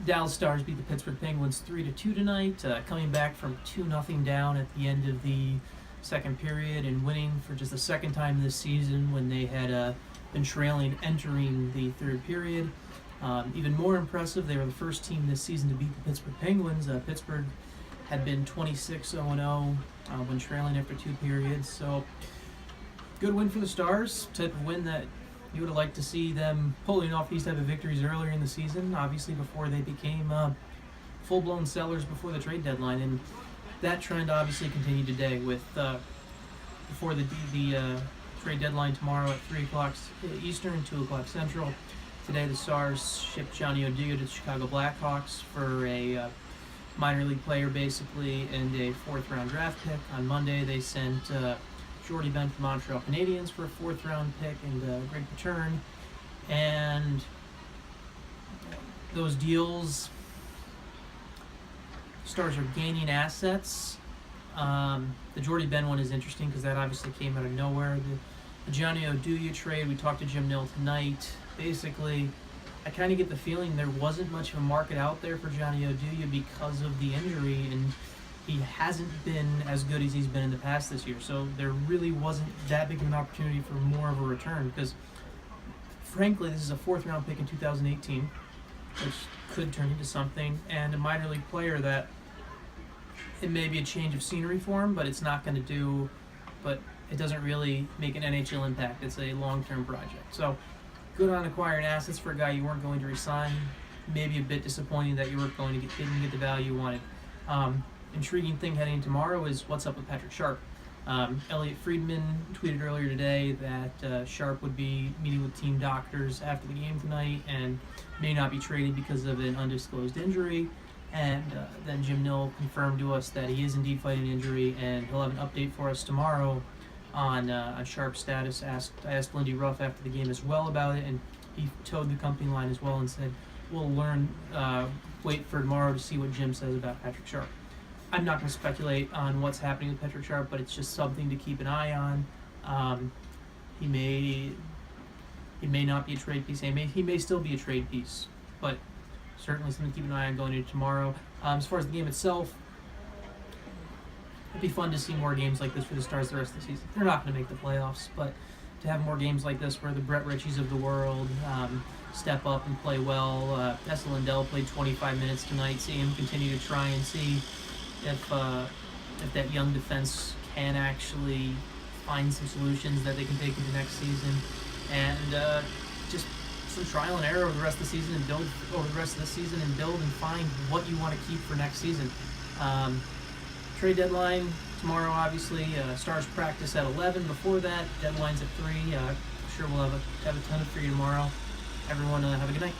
Dallas Stars beat the Pittsburgh Penguins 3-2 tonight, coming back from 2-0 down at the end of the second period and winning for just the second time this season when they had been trailing entering the third period. Even more impressive, they were the first team this season to beat the Pittsburgh Penguins. Pittsburgh had been 26-0 when trailing after two periods, so good win for the Stars, type of win that you would have liked to see them pulling off these type of victories earlier in the season, obviously before they became full-blown sellers before the trade deadline. And that trend obviously continued today with before the trade deadline tomorrow at 3 o'clock Eastern, 2 o'clock Central. Today the Stars shipped Johnny O'Dea to the Chicago Blackhawks for a minor league player basically and a fourth-round draft pick. On Monday they sent Jordy Ben from Montreal Canadiens for a fourth-round pick and a great return. And those deals, Stars are gaining assets. The Jordy Ben one is interesting because that obviously came out of nowhere. The Johnny O'Dea trade, we talked to Jim Nill tonight. Basically, I kind of get the feeling there wasn't much of a market out there for Johnny O'Dea because of the injury, and he hasn't been as good as he's been in the past this year. So there really wasn't that big of an opportunity for more of a return because, frankly, this is a fourth-round pick in 2018, which could turn into something, and a minor league player that it may be a change of scenery for him, but it's not going to do, but it doesn't really make an NHL impact. It's a long-term project. So good on acquiring assets for a guy you weren't going to re-sign. Maybe a bit disappointing that you weren't going to didn't get the value you wanted. Intriguing thing heading tomorrow is what's up with Patrick Sharp. Elliot Friedman tweeted earlier today that Sharp would be meeting with team doctors after the game tonight and may not be traded because of an undisclosed injury. And then Jim Nill confirmed to us that he is indeed fighting an injury, and he'll have an update for us tomorrow on Sharp's status. I asked Lindy Ruff after the game as well about it, and he towed the company line as well and said, we'll wait for tomorrow to see what Jim says about Patrick Sharp. I'm not going to speculate on what's happening with Patrick Sharp, but it's just something to keep an eye on. He may not be a trade piece. He may still be a trade piece, but certainly something to keep an eye on going into tomorrow. As far as the game itself, it'd be fun to see more games like this for the Stars the rest of the season. They're not going to make the playoffs, but to have more games like this where the Brett Ritchies of the world step up and play well. Esa Lindell played 25 minutes tonight. See him continue to try and see if that young defense can actually find some solutions that they can take into next season, and just some trial and error over the rest of the season and build and find what you want to keep for next season. Trade deadline tomorrow, obviously. Stars practice at 11. Before that, deadline's at 3. Sure we'll have a ton for you tomorrow. Everyone, have a good night.